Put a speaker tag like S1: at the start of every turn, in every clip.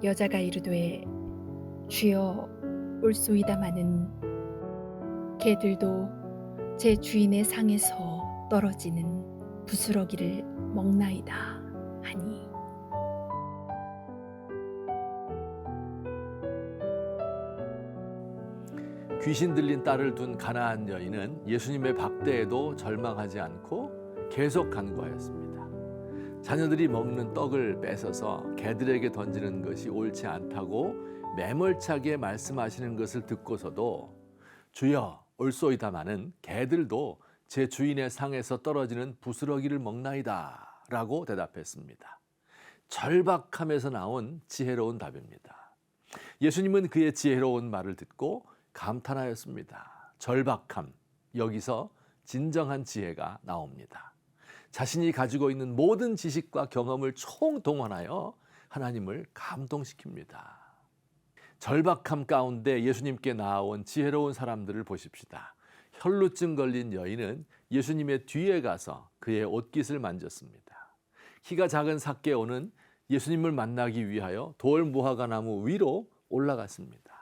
S1: 여자가 이르되 주여 올소이다마는 개들도 제 주인의 상에서 떨어지는 부스러기를 먹나이다 하니.
S2: 귀신 들린 딸을 둔 가나안 여인은 예수님의 박대에도 절망하지 않고 계속 간구하였습니다. 자녀들이 먹는 떡을 뺏어서 개들에게 던지는 것이 옳지 않다고 매몰차게 말씀하시는 것을 듣고서도 주여 올소이다마는 개들도 제 주인의 상에서 떨어지는 부스러기를 먹나이다 라고 대답했습니다. 절박함에서 나온 지혜로운 답입니다. 예수님은 그의 지혜로운 말을 듣고 감탄하였습니다. 절박함, 여기서 진정한 지혜가 나옵니다. 자신이 가지고 있는 모든 지식과 경험을 총동원하여 하나님을 감동시킵니다. 절박함 가운데 예수님께 나아온 지혜로운 사람들을 보십시다. 혈루증 걸린 여인은 예수님의 뒤에 가서 그의 옷깃을 만졌습니다. 키가 작은 삭개오는 예수님을 만나기 위하여 돌 무화과 나무 위로 올라갔습니다.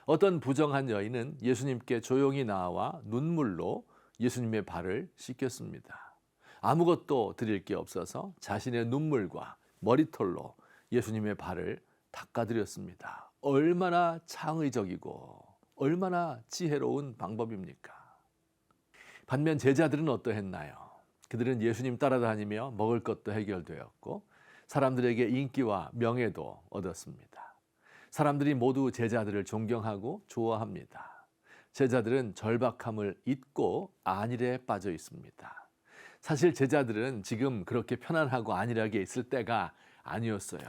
S2: 어떤 부정한 여인은 예수님께 조용히 나와 눈물로 예수님의 발을 씻겼습니다. 아무것도 드릴 게 없어서 자신의 눈물과 머리털로 예수님의 발을 닦아드렸습니다. 얼마나 창의적이고 얼마나 지혜로운 방법입니까? 반면 제자들은 어떠했나요? 그들은 예수님 따라다니며 먹을 것도 해결되었고 사람들에게 인기와 명예도 얻었습니다. 사람들이 모두 제자들을 존경하고 좋아합니다. 제자들은 절박함을 잊고 안일에 빠져 있습니다. 사실 제자들은 지금 그렇게 편안하고 안일하게 있을 때가 아니었어요.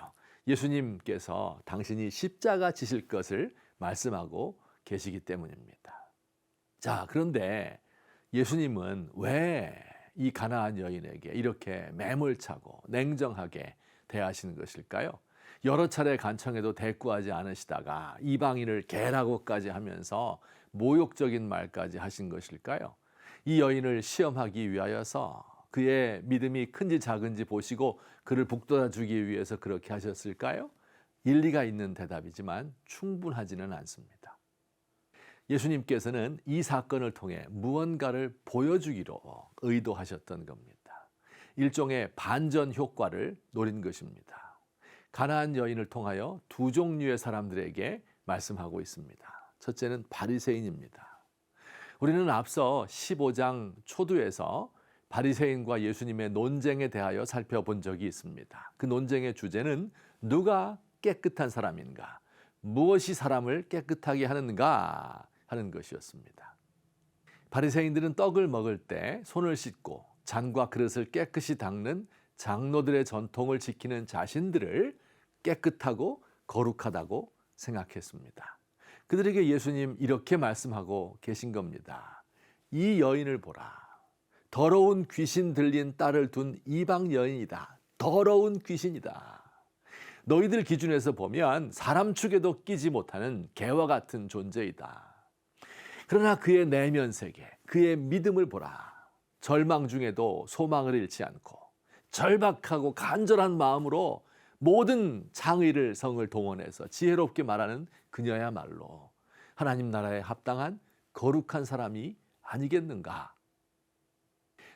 S2: 예수님께서 당신이 십자가 지실 것을 말씀하고 계시기 때문입니다. 자, 그런데 예수님은 왜 이 가나안 여인에게 이렇게 매몰차고 냉정하게 대하시는 것일까요? 여러 차례 간청해도 대꾸하지 않으시다가 이방인을 개라고까지 하면서 모욕적인 말까지 하신 것일까요? 이 여인을 시험하기 위하여서 그의 믿음이 큰지 작은지 보시고 그를 북돋아 주기 위해서 그렇게 하셨을까요? 일리가 있는 대답이지만 충분하지는 않습니다. 예수님께서는 이 사건을 통해 무언가를 보여주기로 의도하셨던 겁니다. 일종의 반전 효과를 노린 것입니다. 가나안 여인을 통하여 두 종류의 사람들에게 말씀하고 있습니다. 첫째는 바리새인입니다. 우리는 앞서 15장 초두에서 바리새인과 예수님의 논쟁에 대하여 살펴본 적이 있습니다. 그 논쟁의 주제는 누가 깨끗한 사람인가, 무엇이 사람을 깨끗하게 하는가 하는 것이었습니다. 바리새인들은 떡을 먹을 때 손을 씻고 잔과 그릇을 깨끗이 닦는 장로들의 전통을 지키는 자신들을 깨끗하고 거룩하다고 생각했습니다. 그들에게 예수님 이렇게 말씀하고 계신 겁니다. 이 여인을 보라. 더러운 귀신 들린 딸을 둔 이방 여인이다. 더러운 귀신이다. 너희들 기준에서 보면 사람 축에도 끼지 못하는 개와 같은 존재이다. 그러나 그의 내면 세계, 그의 믿음을 보라. 절망 중에도 소망을 잃지 않고 절박하고 간절한 마음으로 모든 창의를 성을 동원해서 지혜롭게 말하는 그녀야말로 하나님 나라에 합당한 거룩한 사람이 아니겠는가.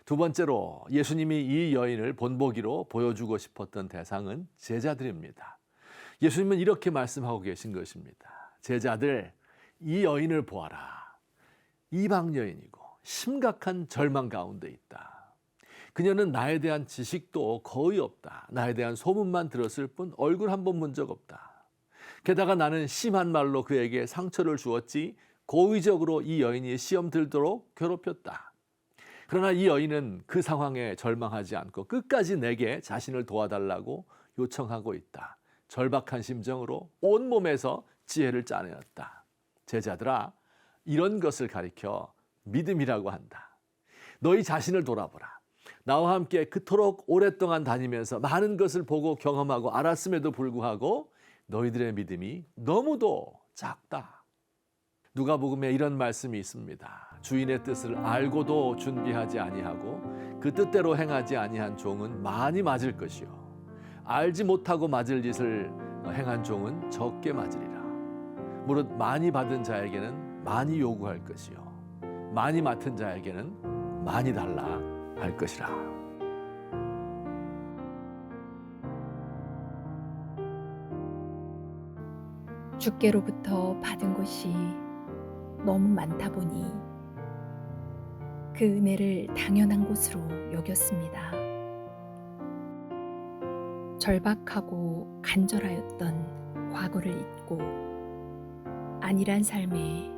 S2: 두 번째로 예수님이 이 여인을 본보기로 보여주고 싶었던 대상은 제자들입니다. 예수님은 이렇게 말씀하고 계신 것입니다. 제자들, 이 여인을 보아라. 이방 여인이고 심각한 절망 가운데 있다. 그녀는 나에 대한 지식도 거의 없다. 나에 대한 소문만 들었을 뿐 얼굴 한 번 본 적 없다. 게다가 나는 심한 말로 그에게 상처를 주었지 고의적으로 이 여인이 시험 들도록 괴롭혔다. 그러나 이 여인은 그 상황에 절망하지 않고 끝까지 내게 자신을 도와달라고 요청하고 있다. 절박한 심정으로 온몸에서 지혜를 짜내었다. 제자들아, 이런 것을 가리켜 믿음이라고 한다. 너희 자신을 돌아보라. 나와 함께 그토록 오랫동안 다니면서 많은 것을 보고 경험하고 알았음에도 불구하고 너희들의 믿음이 너무도 작다. 누가복음에 이런 말씀이 있습니다. 주인의 뜻을 알고도 준비하지 아니하고 그 뜻대로 행하지 아니한 종은 많이 맞을 것이요 알지 못하고 맞을 짓을 행한 종은 적게 맞으리라. 무릇 많이 받은 자에게는 많이 요구할 것이요 많이 맡은 자에게는 많이 달라 할 것이라.
S1: 주께로부터 받은 것이 너무 많다 보니 그 은혜를 당연한 것으로 여겼습니다. 절박하고 간절하였던 과거를 잊고 안일한 삶에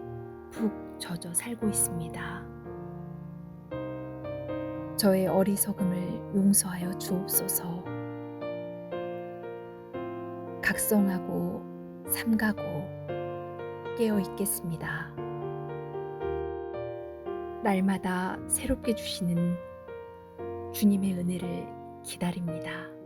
S1: 푹 젖어 살고 있습니다. 저의 어리석음을 용서하여 주옵소서. 각성하고 삼가고 깨어 있겠습니다. 날마다 새롭게 주시는 주님의 은혜를 기다립니다.